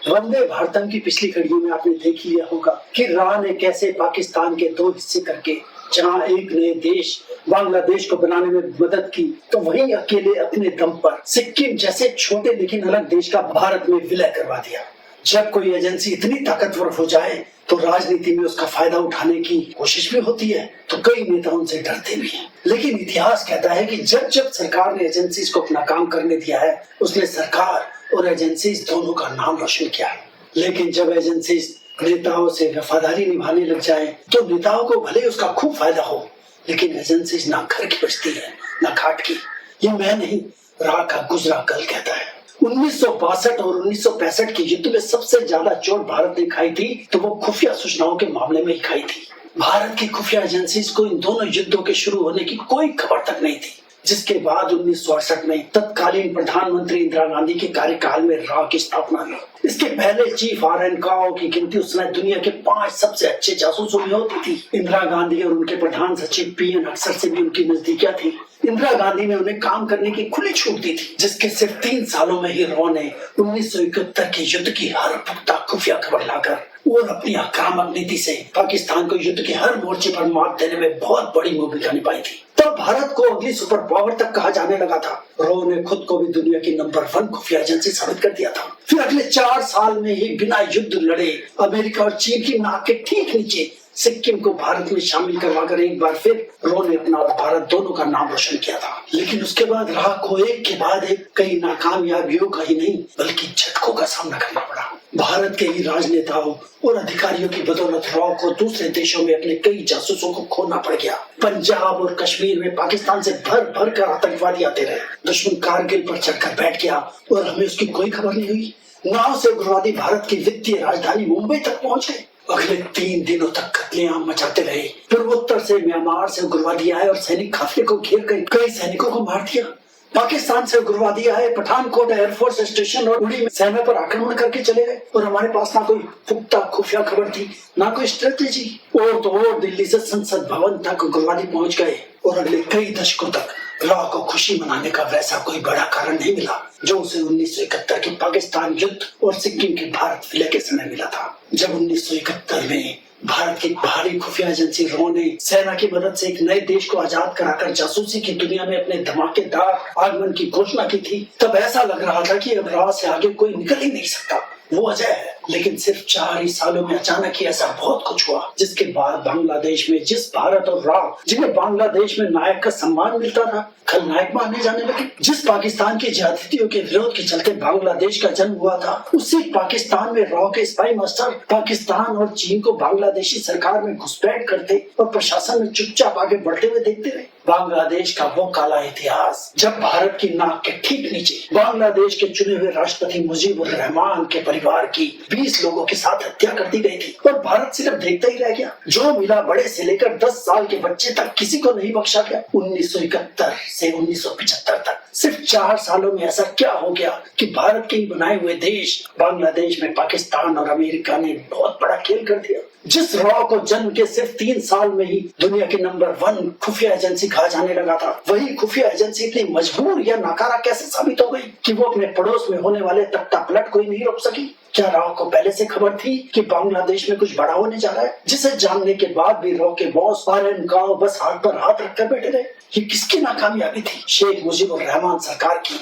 वंदे भारतम की पिछली कड़ियों में आपने देख लिया होगा कि राह ने कैसे पाकिस्तान के दो हिस्से करके जहां एक नए देश बांग्लादेश को बनाने में मदद की, तो वहीं अकेले अपने दम पर सिक्किम जैसे छोटे लेकिन अलग देश का भारत में विलय करवा दिया। जब कोई एजेंसी इतनी ताकतवर हो जाए तो राजनीति में उसका फायदा उठाने की कोशिश भी होती है, तो कई नेता उनसे डरते भी हैं। लेकिन इतिहास कहता है कि जब जब सरकार ने एजेंसीज को अपना काम करने दिया है, उसने सरकार और एजेंसीज दोनों का नाम रोशन किया है। लेकिन जब एजेंसीज नेताओं से वफादारी निभाने लग जाए तो नेताओं को भले उसका खूब फायदा हो, लेकिन एजेंसीज ना घर की बचती है ना घाट की। ये मैं नहीं, राह का गुजरा कल कहता है। 1962 और 1965 के युद्ध में सबसे ज्यादा चोट भारत ने खाई थी, तो वो खुफिया सूचनाओं के मामले में ही खाई थी। भारत की खुफिया एजेंसीज को इन दोनों युद्धों के शुरू होने की कोई खबर तक नहीं थी, जिसके बाद 1968 में तत्कालीन प्रधानमंत्री इंदिरा गांधी के कार्यकाल में राह की स्थापना हुई। इसके पहले चीफ आर.एन. काओ की गिनती उस समय दुनिया के 5 सबसे अच्छे जासूसों में होती थी। इंदिरा गांधी और उनके प्रधान सचिव पी.एन. अक्सर से भी उनकी नजदीकियां थी। इंदिरा गांधी ने उन्हें काम करने की खुली छूट दी थी, जिसके सिर्फ 3 सालों में ही राह ने 1971 के युद्ध की हर पुख्ता खुफिया खबर लाकर और अपनी आक्रामक नीति से पाकिस्तान को युद्ध के हर मोर्चे पर मात देने में बहुत बड़ी भूमिका निभाई थी। तब भारत को अगली सुपर पावर तक कहा जाने लगा था। राह ने खुद को भी दुनिया की नंबर 1 खुफिया एजेंसी साबित कर दिया था। फिर अगले 4 साल में ही बिना युद्ध लड़े अमेरिका और चीन की नाक के ठीक नीचे सिक्किम को भारत में शामिल करवाकर एक बार फिर राह ने अपना और भारत दोनों का नाम रोशन किया था। लेकिन उसके बाद राह को एक के बाद एक कई नाकामयाबियों का ही नहीं बल्कि झटकों का सामना करना पड़ा। भारत के ही राजनेताओं और अधिकारियों की बदौलत राह को दूसरे देशों में अपने कई जासूसों को खोना पड़ गया। पंजाब और कश्मीर में पाकिस्तान से भर भर कर आतंकवादी आते रहे। दुश्मन कारगिल पर चढ़कर बैठ गया और हमें उसकी कोई खबर नहीं हुई। नाव से उग्रवादी भारत की वित्तीय राजधानी मुंबई तक पहुंच गए। अगले 3 दिनों तक कत्लेआम मचाते रहे। पूर्वोत्तर से म्यांमार से उग्रवादी आए और सैनिक काफिले को घेर कर कई सैनिकों को मार दिया। पाकिस्तान से उग्रवादी आए, पठानकोट एयरफोर्स स्टेशन और उड़ी में सेना पर आक्रमण करके चले गए और हमारे पास ना कोई पुख्ता खुफिया खबर थी ना कोई स्ट्रेटेजी। और तो और दिल्ली से संसद भवन तक उग्रवादी पहुंच गए और अगले कई दशकों तक राह को खुशी मनाने का वैसा कोई बड़ा कारण नहीं मिला जो उसे 1971 के पाकिस्तान युद्ध और सिक्किम के भारत विलय के समय मिला था। जब 1971 में भारत की भारी खुफिया एजेंसी राह ने सेना की मदद से एक नए देश को आजाद कराकर जासूसी की दुनिया में अपने धमाकेदार आगमन की घोषणा की थी, तब ऐसा लग रहा था कि अब राह से आगे कोई निकल ही नहीं सकता। वो अजय है। लेकिन सिर्फ 4 ही सालों में अचानक ही ऐसा बहुत कुछ हुआ, जिसके बाद बांग्लादेश में जिस भारत और राह जिन्हें बांग्लादेश में नायक का सम्मान मिलता था, खलनायक माने जाने लगे। जिस पाकिस्तान की ज्यादतियों के विरोध के चलते बांग्लादेश का जन्म हुआ था, उसी पाकिस्तान में राह के स्पाई मास्टर पाकिस्तान और चीन को बांग्लादेशी सरकार में घुसपैठ करते और प्रशासन में चुपचाप आगे बढ़ते हुए देखते रहे। बांग्लादेश का वो काला इतिहास जब भारत की नाक के ठीक नीचे बांग्लादेश के चुने हुए राष्ट्रपति मुजीबुर रहमान के परिवार की 20 लोगों के साथ हत्या कर दी गई थी और भारत सिर्फ देखता ही रह गया। जो मिला बड़े से लेकर 10 साल के बच्चे तक किसी को नहीं बख्शा गया। 1971 से 1975 तक सिर्फ 4 सालों में ऐसा क्या हो गया कि भारत के ही बनाए हुए देश बांग्लादेश में पाकिस्तान और अमेरिका ने बहुत बड़ा खेल कर दिया। जिस राह को जन्म के सिर्फ 3 साल में ही दुनिया की नंबर 1 खुफिया एजेंसी कहा जाने लगा था, वही खुफिया एजेंसी इतनी मजबूर या नाकारा कैसे साबित हो गई कि वो अपने पड़ोस में होने वाले तख्ता पलट को ही नहीं रोक सकी। क्या राह को पहले से खबर थी कि बांग्लादेश में कुछ बड़ा होने जा रहा है, जिसे जानने के बाद भी राह के बॉस आर.एन. काओ बस हाथ पर हाथ रखकर बैठे रहे? ये किसकी नाकामयाबी थी? शेख मुजीबुर रहमान सरकार की,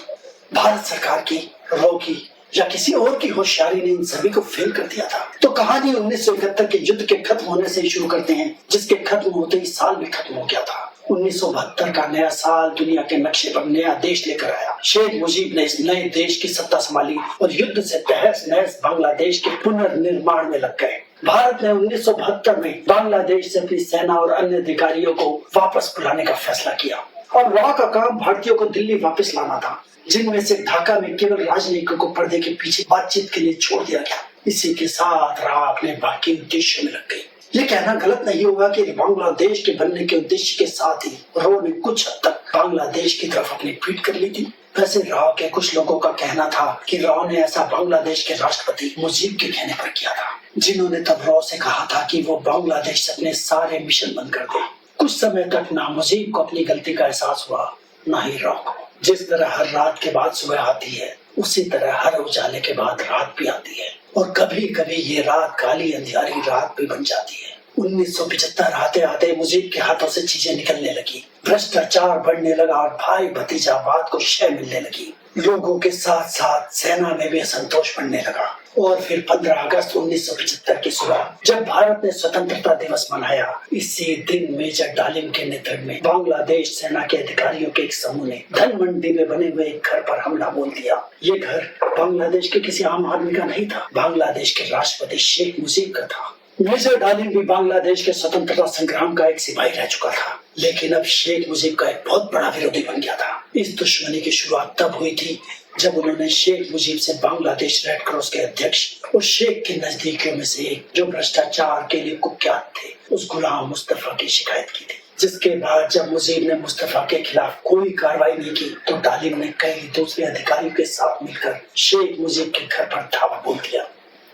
भारत सरकार की, राह की या किसी और की होशियारी ने इन सभी को फेल कर दिया था? तो कहानी 1971 के युद्ध के खत्म होने से शुरू करते हैं, जिसके खत्म होते ही साल भी खत्म हो गया था। 1972 का नया साल दुनिया के नक्शे पर नया देश लेकर आया। शेख मुजीब ने इस नए देश की सत्ता संभाली और युद्ध से तहस नहस बांग्लादेश के पुनर्निर्माण में लग गए। भारत ने 1972 में बांग्लादेश से अपनी सेना और अन्य अधिकारियों को वापस बुलाने का फैसला किया और राह का काम भारतीयों को दिल्ली वापस लाना था, जिनमें से ढाका में केवल राजनयिकों को पर्दे के पीछे बातचीत के लिए छोड़ दिया गया। इसी के साथ राह अपने बाकी उद्देश्यों में लग गई। ये कहना गलत नहीं होगा कि बांग्लादेश के बनने के उद्देश्य के साथ ही राह ने कुछ हद तक बांग्लादेश की तरफ अपनी पीठ कर ली थी। वैसे राह के कुछ लोगों का कहना था कि राह ने ऐसा बांग्लादेश के राष्ट्रपति मुजीब के कहने पर किया था, जिन्होंने तब राह से कहा था कि वो बांग्लादेश से अपने सारे मिशन बंद कर दे। कुछ समय तक ना मुजीब को अपनी गलती का एहसास हुआ, ना ही राह को। जिस तरह हर रात के बाद सुबह आती है, उसी तरह हर उजाले के बाद रात भी आती है और कभी कभी ये रात काली अंधियारी रात भी बन जाती है। 1975 आते आते मुजीब के हाथों से चीजें निकलने लगी, भ्रष्टाचार बढ़ने लगा और भाई भतीजावाद को शय मिलने लगी। लोगों के साथ साथ सेना में भी असंतोष बढ़ने लगा और फिर 15 अगस्त 1975 की सुबह जब भारत ने स्वतंत्रता दिवस मनाया, इसी दिन मेजर डालिम के नेतृत्व में बांग्लादेश सेना के अधिकारियों के एक समूह ने धन मंडी में बने हुए एक घर पर हमला बोल दिया। ये घर बांग्लादेश के किसी आम आदमी का नहीं था, बांग्लादेश के राष्ट्रपति शेख मुजीब का था। मेजर डालिम भी बांग्लादेश के स्वतंत्रता संग्राम का एक सिपाही रह चुका था, लेकिन अब शेख मुजीब का एक बहुत बड़ा विरोधी बन गया था। इस दुश्मनी की शुरुआत तब हुई थी जब उन्होंने शेख मुजीब से बांग्लादेश रेड क्रॉस के अध्यक्ष और शेख के नजदीकियों में से एक, जो भ्रष्टाचार के लिए कुख्यात थे, उस गुलाम मुस्तफा की शिकायत की थी। जिसके बाद जब मुजीब ने मुस्तफा के खिलाफ कोई कार्रवाई नहीं की तो डालिम ने कई दूसरे अधिकारियों के साथ मिलकर शेख मुजीब के घर पर धावा बोल दिया।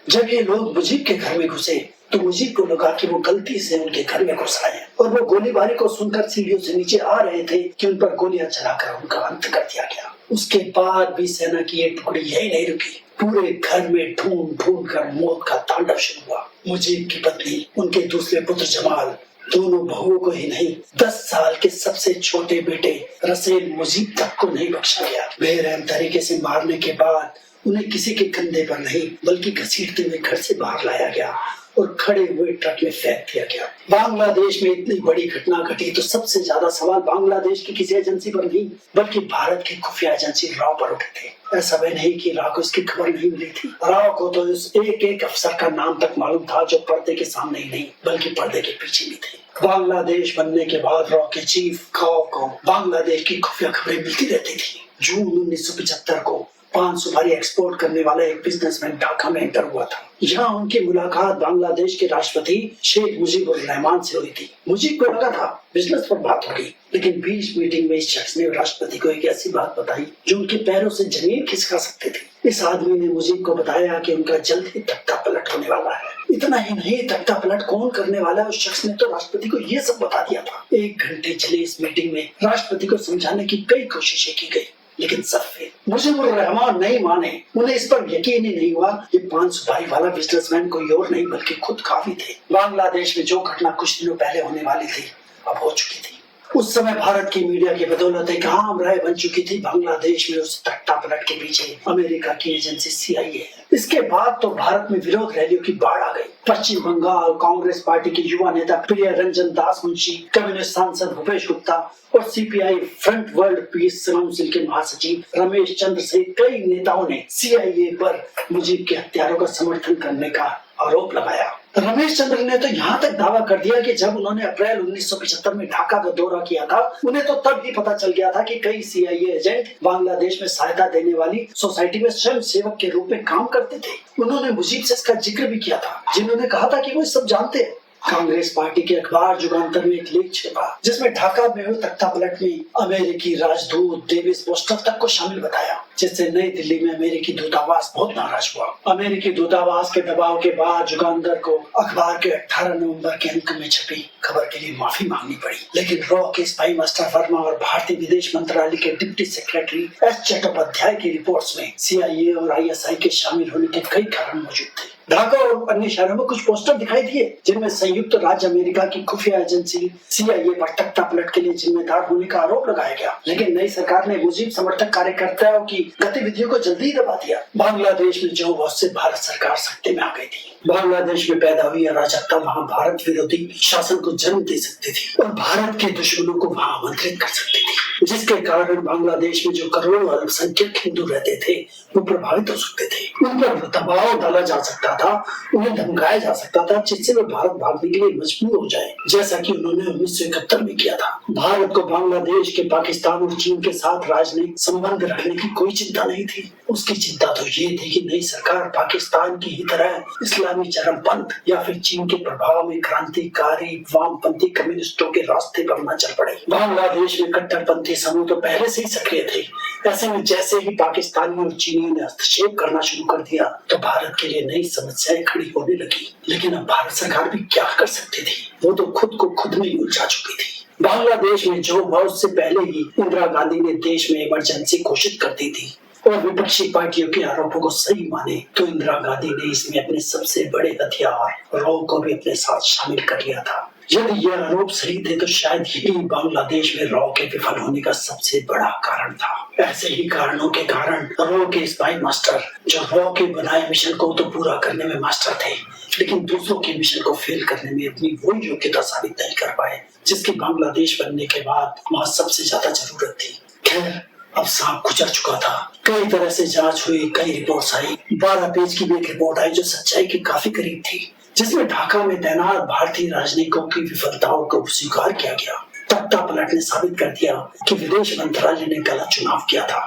जब ये लोग मुजीब के घर में घुसे तो मुजीब को लगा कि वो गलती से उनके घर में घुस आए और वो गोलीबारी को सुनकर सीढ़ियों से नीचे आ रहे थे कि उन पर गोलियां चलाकर उनका अंत कर दिया गया। उसके बाद भी सेना की एक टुकड़ी यही नहीं रुकी, पूरे घर में ढूंढ ढूंढ कर मौत का तांडव शुरू हुआ। मुजीब की पत्नी, उनके दूसरे पुत्र जमाल, दोनों बहुओं को ही नहीं 10 साल के सबसे छोटे बेटे रसेल मुजीब तक को नहीं बख्शा गया। बेरहम तरीके से मारने के बाद उन्हें किसी के कंधे पर नहीं बल्कि घसीटते हुए घर से बाहर लाया गया और खड़े हुए ट्रक में फेंक दिया गया। बांग्लादेश में इतनी बड़ी घटना घटी तो सबसे ज्यादा सवाल बांग्लादेश की किसी एजेंसी पर नहीं बल्कि भारत की खुफिया एजेंसी राव पर उठे थे। ऐसा वह नहीं कि राव को इसकी खबर नहीं मिली थी। राव को तो उस एक एक अफसर का नाम तक मालूम था जो पर्दे के सामने ही नहीं बल्कि पर्दे के पीछे भी थे। बांग्लादेश बनने के बाद राव के चीफ खाओ को बांग्लादेश की खुफिया खबरें मिलती रहती थी। जून 1975 को पान सुपारी एक्सपोर्ट करने वाला एक बिजनेसमैन ढाका में एंटर हुआ था। यहाँ उनकी मुलाकात बांग्लादेश के राष्ट्रपति शेख मुजीबुर रहमान से हुई थी। मुजीब को लगा था बिजनेस पर बात होगी, लेकिन बीच मीटिंग में इस शख्स ने राष्ट्रपति को एक ऐसी बात बताई जो उनके पैरों से जमीन खिसका सकती थी। इस आदमी ने मुजीब को बताया कि उनका जल्द ही तख्ता पलट होने वाला है। इतना ही नहीं, तख्ता पलट कौन करने वाला है उस शख्स ने तो राष्ट्रपति को ये सब बता दिया था। 1 घंटे चले इस मीटिंग में राष्ट्रपति को समझाने की कई कोशिशें की गई, लेकिन सब फेल। मुजीबुर रहमान नहीं माने। उन्हें इस पर यकीन ही नहीं हुआ कि पान सुपारी वाला बिजनेसमैन कोई और नहीं बल्कि खुद काफी थे। बांग्लादेश में जो घटना कुछ दिनों पहले होने वाली थी अब हो चुकी थी। उस समय भारत की मीडिया की बदौलत एक आम राय बन चुकी थी बांग्लादेश में उस तख्ता पलट के पीछे अमेरिका की एजेंसी CIA है। इसके बाद तो भारत में विरोध रैलियों की बाढ़ आ गई। पश्चिम बंगाल कांग्रेस पार्टी के युवा नेता प्रिय रंजन दास मुंशी, कम्युनिस्ट सांसद भूपेश गुप्ता और CPI front world peace council के महासचिव रमेश चंद्र सहित कई नेताओं ने CIA पर मुजीब के हत्यारों का समर्थन करने का आरोप लगाया। रमेश चंद्र ने तो यहाँ तक दावा कर दिया कि जब उन्होंने अप्रैल 1975 में ढाका का दौरा किया था, उन्हें तो तब ही पता चल गया था कि कई CIA एजेंट बांग्लादेश में सहायता देने वाली सोसाइटी में स्वयं सेवक के रूप में काम करते थे। उन्होंने मुजीब से इसका जिक्र भी किया था, जिन्होंने कहा था कि वो सब जानते हैं। कांग्रेस पार्टी के अखबार जुगांतर में एक लेख छपा जिसमें ढाका में हुए तख्ता पलट में अमेरिकी राजदूत डेविस पोस्टर तक को शामिल बताया, जिससे नई दिल्ली में अमेरिकी दूतावास बहुत नाराज हुआ। अमेरिकी दूतावास के दबाव के बाद जुगांतर को अखबार के 18 नवंबर के अंक में छपी खबर के लिए माफी मांगनी पड़ी, लेकिन रॉ के स्पाई मास्टर वर्मा और भारतीय विदेश मंत्रालय के डिप्टी सेक्रेटरी S चट्टोपाध्याय की रिपोर्ट्स में CIA और ISI के शामिल होने के कई कारण मौजूद थे। ढाका और अन्य शहरों में कुछ पोस्टर दिखाई दिए जिनमें संयुक्त राज्य अमेरिका की खुफिया एजेंसी CIA पर तख्ता पलट के लिए जिम्मेदार होने का आरोप लगाया गया, लेकिन नई सरकार ने मुजीब समर्थक कार्यकर्ताओं की गतिविधियों को जल्दी ही दबा दिया। बांग्लादेश में जो बहुत से भारत सरकार सत्ते में आ गई थी। बांग्लादेश में पैदा हुई अराजकता वहाँ भारत विरोधी शासन को जन्म दे सकती थी और भारत के दुश्मनों को वहाँ आमंत्रित कर सकती थी, जिसके कारण बांग्लादेश में जो करोड़ों अल्पसंख्यक हिंदू रहते थे वो प्रभावित हो सकते थे। उन पर दबाव डाला जा सकता था, उन्हें धमकाया जा सकता था, जिससे वे भारत भागने के लिए मजबूर हो जाए, जैसा कि उन्होंने 1971 में किया था। भारत को बांग्लादेश के पाकिस्तान और चीन के साथ राजनयिक संबंध रखने की कोई चिंता नहीं थी। उसकी चिंता तो ये थी कि नई सरकार पाकिस्तान की ही तरह इस्लामी चरमपंथ या फिर चीन के प्रभाव में क्रांतिकारी वामपंथी कम्युनिस्टों के रास्ते पर न चल पड़े। बांग्लादेश में कट्टरपंथी समूह तो पहले से ही सक्रिय थे। ऐसे में जैसे ही पाकिस्तानियों और चीनियों ने हस्तक्षेप करना शुरू कर दिया तो भारत के लिए नई समस्याएं खड़ी होने लगी। लेकिन अब भारत सरकार भी क्या कर सकती थी, वो तो खुद को खुद में ही उलझा चुकी थी। बांग्लादेश में जो बहुत से पहले ही इंदिरा गांधी ने देश में इमरजेंसी घोषित कर दी थी, और विपक्षी पार्टियों के आरोपों को सही माने तो इंदिरा गांधी ने इसमें अपने सबसे बड़े हथियार रॉ को भी अपने साथ शामिल कर लिया था। यदि यह आरोप सही थे तो शायद यही बांग्लादेश में रॉ के विफल होने का सबसे बड़ा कारण था। ऐसे ही कारणों के कारण रॉ के स्पाई मास्टर जो रॉ के बनाए मिशन को तो पूरा करने में मास्टर थे, लेकिन दूसरों के मिशन को फेल करने में अपनी वही योग्यता साबित नहीं कर पाए जिसकी बांग्लादेश बनने के बाद वहाँ सबसे ज्यादा जरूरत थी। खैर, अब सांप गुजर चुका था। कई तरह से जांच हुई, कई रिपोर्ट्स आई। 12 पेज की भी एक रिपोर्ट आई जो सच्चाई के काफी करीब थी, जिसमें ढाका में तैनात भारतीय राजनयिकों की विफलताओं को स्वीकार किया गया। तख्ता पलट ने साबित कर दिया कि विदेश मंत्रालय ने गलत चुनाव किया था।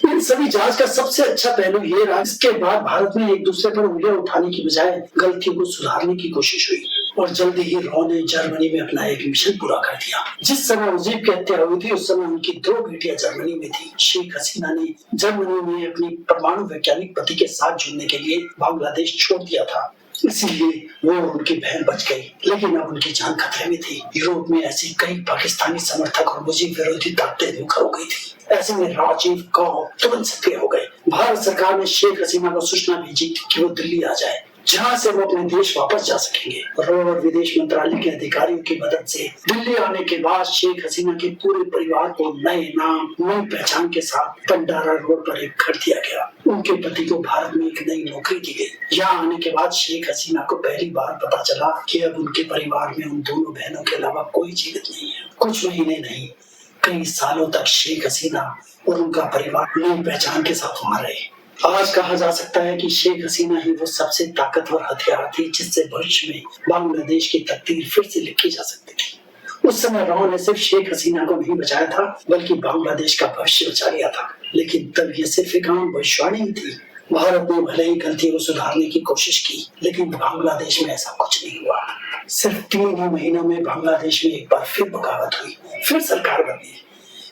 इन सभी जांच का सबसे अच्छा पहलू ये रहा, इसके बाद भारत में एक दूसरे पर उंगलियां उठाने की बजाय गलतियों को सुधारने की कोशिश हुई और जल्दी ही रॉ ने जर्मनी में अपना एक मिशन पूरा कर दिया। जिस समय मुजीब की हत्या हुई थी उस समय उनकी 2 बेटियां जर्मनी में थी। शेख हसीना ने जर्मनी में अपनी परमाणु वैज्ञानिक पति के साथ जुड़ने के लिए बांग्लादेश छोड़ दिया था, इसीलिए वो और उनकी बहन बच गई, लेकिन अब उनकी जान खतरे में थी। यूरोप में ऐसी कई पाकिस्तानी समर्थक और मुजीब विरोधी ताकतें मुखर हो गई थी। ऐसे में राजीव कौर तुरंत सक्रिय हो गए। भारत सरकार ने शेख हसीना को सूचना भेजी कि वो दिल्ली आ जाए, जहाँ से वो अपने देश वापस जा सकेंगे। रॉ और विदेश मंत्रालय के अधिकारियों की मदद से दिल्ली आने के बाद शेख हसीना के पूरे परिवार को नए नाम, नई पहचान के साथ पंडारा रोड पर एक घर दिया गया। उनके पति को भारत में एक नई नौकरी दी गई। यहाँ आने के बाद शेख हसीना को पहली बार पता चला कि अब उनके परिवार में उन दोनों बहनों के अलावा कोई जीवित नहीं है। कुछ महीने नहीं, कई सालों तक शेख हसीना और उनका परिवार नई पहचान के साथ वहाँ रहे। आज कहा जा सकता है कि शेख हसीना ही वो सबसे ताकतवर हथियार थी जिससे भविष्य में बांग्लादेश की तकदीर फिर से लिखी जा सकती थी। उस समय रॉ ने सिर्फ शेख हसीना को नहीं बचाया था, बल्कि बांग्लादेश का भविष्य बचा लिया था। लेकिन तब ये सिर्फ एक आम भविष्यवाणी ही थी। भारत ने भले ही गलतियों को सुधारने की कोशिश की, लेकिन बांग्लादेश में ऐसा कुछ नहीं हुआ। सिर्फ 3 ही महीनों में बांग्लादेश में एक बार फिर बगावत हुई, फिर सरकार बदली।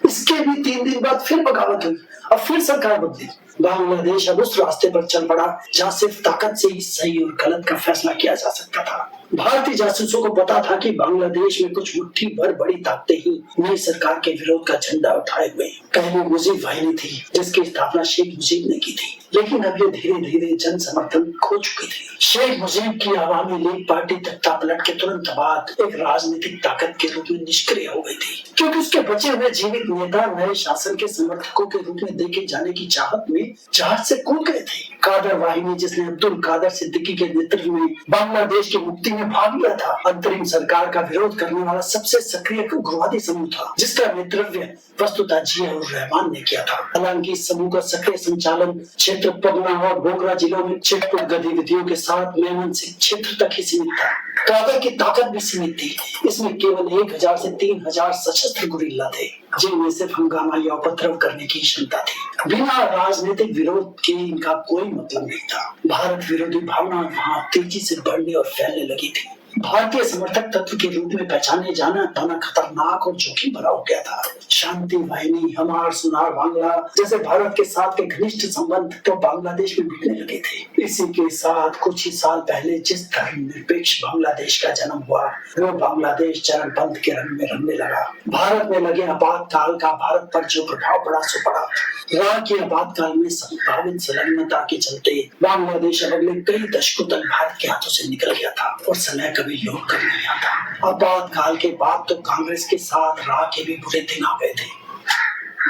इसके भी 3 दिन बाद फिर बगावत हुई, अब फिर सरकार बदली। बांग्लादेश अब उस रास्ते पर चल पड़ा जहाँ सिर्फ ताकत से ही सही और गलत का फैसला किया जा सकता था। भारतीय जासूसों को पता था कि बांग्लादेश में कुछ मुट्ठी भर बड़ी ताकतें ही नई सरकार के विरोध का झंडा उठाए हुए। पहले मुजीब वाहिनी थी जिसकी स्थापना शेख मुजीब ने की थी, लेकिन अब ये धीरे धीरे जन समर्थन खो चुकी थी। शेख मुजीब की आवामी लीग पार्टी तख्ता पलट के तुरंत बाद एक राजनीतिक ताकत के रूप में निष्क्रिय हो गई थी, क्योंकि उसके बचे हुए जीवित नेता नए शासन के समर्थकों के रूप में देखे जाने की चाहत में जहाज से कूद गए थे। कादर वाहिनी, जिसने अब्दुल कादर सिद्दीकी के नेतृत्व में बांग्लादेश की मुक्ति में भाग लिया था, अंतरिम सरकार का विरोध करने वाला सबसे सक्रिय उग्रवादी समूह था, जिसका नेतृत्व वस्तुतः जिया उर रहमान ने किया था। हालांकि इस समूह का सक्रिय संचालन क्षेत्र पगना और बोगरा जिलों में छिटपुट गतिविधियों के साथ मेमन सिंह क्षेत्र तक ही सीमित था। कादर की ताकत भी सीमित थी। इसमें केवल 1000 से 3000 सशस्त्र गुरिल्ला थे, जिनमें सिर्फ हंगामा या उपद्रव करने की क्षमता थी। बिना राजनीतिक विरोध के इनका कोई मतलब नहीं था। भारत विरोधी भावना वहाँ तेजी से बढ़ने और फैलने लगी थी। भारतीय समर्थक तत्व के रूप में पहचाने जाना खतरनाक और जोखिम भरा हो गया था। शांति वाहिनी, हमार सुनार बांग्ला जैसे भारत के साथ के घनिष्ठ संबंध तो बांग्लादेश में बिकने लगे थे। इसी के साथ कुछ ही साल पहले जिस धर्मनिरपेक्ष बांग्लादेश का जन्म हुआ, वो बांग्लादेश चरणपंथ के रंग में रंगने लगा। भारत में लगे आपातकाल का भारत पर जो प्रभाव पड़ा सो पड़ा। राह के आपातकाल में संभावित संलग्नता के चलते बांग्लादेश अगले कई दशकों तक भारत के हाथों से निकल गया था और समय कभी लौट कर नहीं आता। आपातकाल के बाद तो कांग्रेस के साथ राह के भी बुरे दिन आ गए थे।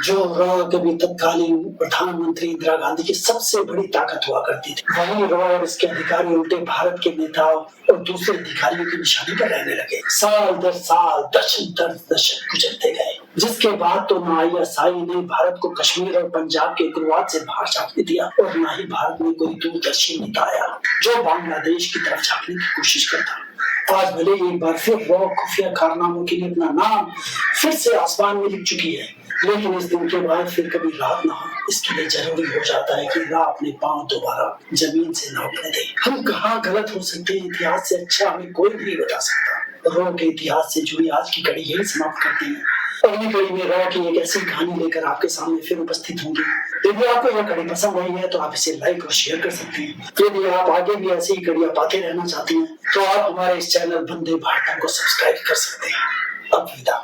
जो राह कभी तत्कालीन प्रधानमंत्री इंदिरा गांधी की सबसे बड़ी ताकत हुआ करती थी, वहीं राह और इसके अधिकारी उल्टे भारत के नेताओं और दूसरे अधिकारियों की निशानी पर रहने लगे। साल दर साल, दशक दर दशक गुजरते गए, जिसके बाद तो ना ISI ने भारत को कश्मीर और पंजाब के उग्रवाद से बाहर झांकने दिया और ना ही भारत में कोई दूरदर्शी नेता आया जो बांग्लादेश की तरफ झांकने की कोशिश करता। आज भले एक बार फिर रॉ खुफिया कारनामों के लिए अपना नाम फिर से आसमान में लिख चुकी है, लेकिन इस दिन के बाद फिर कभी रात ना हो, इसके लिए जरूरी हो जाता है कि राह अपने पांव दोबारा जमीन से न उठने दे। हम कहाँ गलत हो सकते हैं, इतिहास से अच्छा हमें कोई नहीं बता सकता। रॉ के इतिहास से जुड़ी आज की कड़ी यही समाप्त करते हैं। अगली कड़ी में रॉ की एक ऐसी कहानी लेकर आपके सामने फिर उपस्थित होंगी। यदि आपको यह कड़ी पसंद आई है तो आप इसे लाइक और शेयर कर सकते हैं। यदि आप आगे भी ऐसी ही कड़ियां पाते रहना चाहते हैं तो आप हमारे इस चैनल वंदे भारतम को सब्सक्राइब कर सकते हैं। अब विदा।